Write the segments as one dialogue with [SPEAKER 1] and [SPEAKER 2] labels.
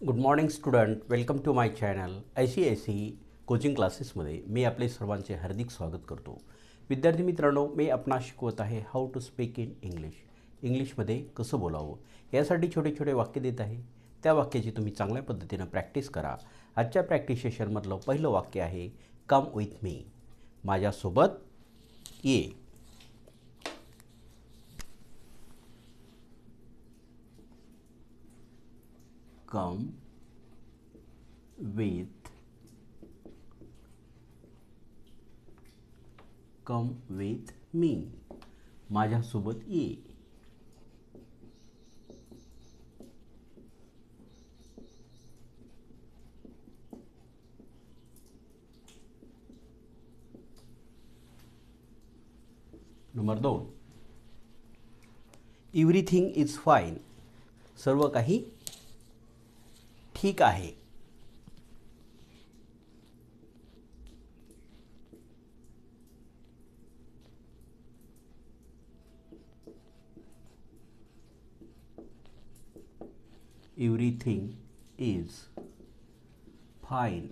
[SPEAKER 1] Good morning student, welcome to my channel ICIC coaching क्लासेसमध्ये मी आपले सर्वांचे हार्दिक स्वागत करतो. विद्यार्थी मित्रांनो, मी आपणास शिकवत आहे हाऊ टू स्पीक इन इंग्लिशमध्ये कसं बोलावं. यासाठी छोटे छोटे वाक्य देत आहे. त्या वाक्याची तुम्ही चांगल्या पद्धतीनं प्रॅक्टिस करा. आजच्या प्रॅक्टिस सेशनमधलं पहिलं वाक्य आहे कम विथ मी. माझ्यासोबत ये. कम with me. माझ्यासोबत ये. Number 2, everything is fine. सर्व काही ठीक आहे. Everything is fine.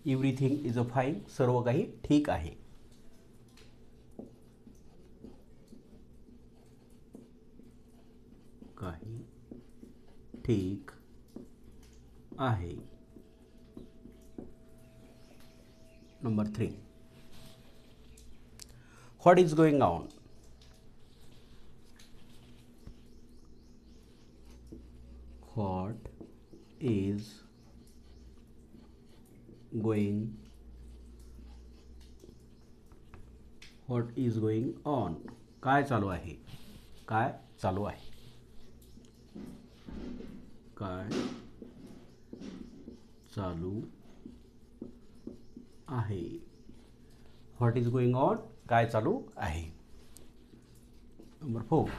[SPEAKER 1] Everything is fine. सर्व काही ठीक आहे. काही ठीक आहे. Number 3, what is going on. What is going on. काय चालू आहे. काय चालू आहे. काय चालू आहे. What is going on. काय चालू आहे. Number 4,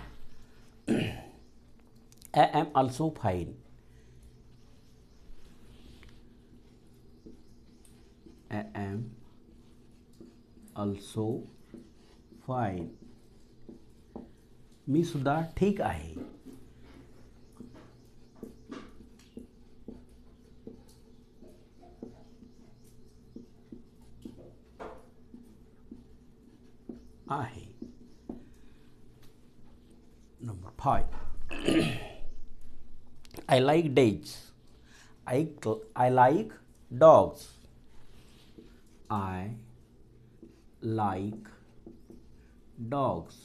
[SPEAKER 1] I am also fine. I am also fine. मी सुद्धा ठीक आहे. आहे. Number 5, I like dates. I like dogs. I like dogs.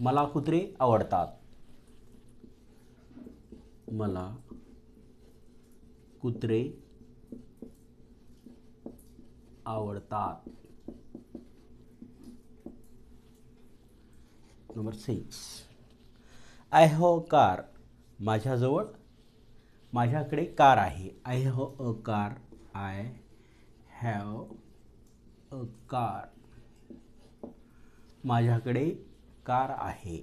[SPEAKER 1] मला कुत्रे आवडतात. मला कुत्रे आवडतात. Number 6, I have a car. माझ्याकडे कार आहे. I have a car. I have a car. माझ्याकडे कार आहे.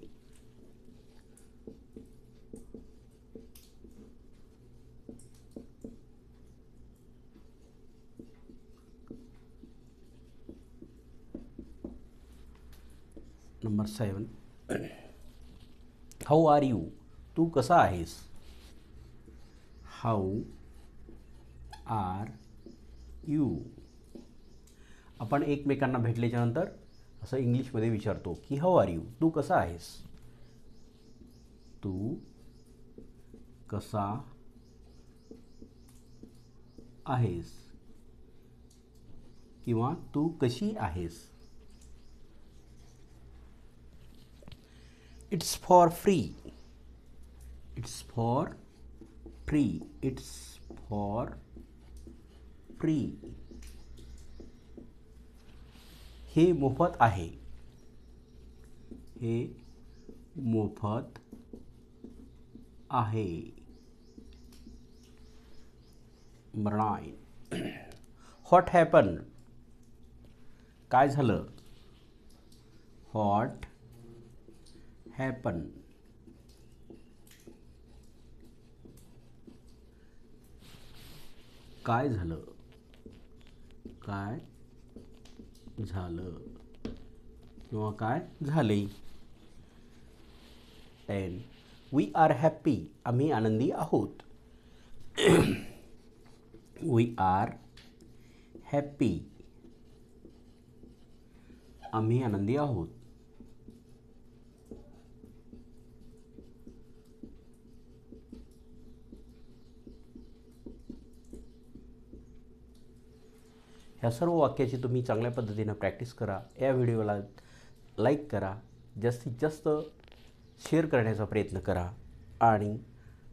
[SPEAKER 1] Number 7, how are you. तू कसा आहेस. How are you. आपण एकमेकांना भेटल्याच्यानंतर असं इंग्लिशमध्ये विचारतो की हाऊ आर यू. तू कसा आहेस. तू कसा आहेस किंवा तू कशी आहेस. It's for free. It's for free. It's for free. हे मोफत आहे. हे मोफत आहे. Number 9, what happen. काय झालं. What happen. काय झालं. काय झालं किंवा काय झाले. एन. वी आर हॅप्पी, आम्ही आनंदी आहोत. वी आर हॅप्पी, आम्ही आनंदी आहोत. ह्या सर्व वाक्याची तुम्ही चांगल्या पद्धतीनं प्रॅक्टिस करा. या व्हिडिओला लाईक करा, जास्तीत जास्त शेअर करण्याचा प्रयत्न करा आणि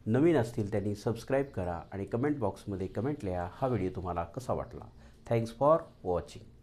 [SPEAKER 1] नवीन असतील त्यांनी सबस्क्राईब करा आणि कमेंट बॉक्समध्ये कमेंट लिहा हा व्हिडिओ तुम्हाला कसा वाटला. Thanks for watching.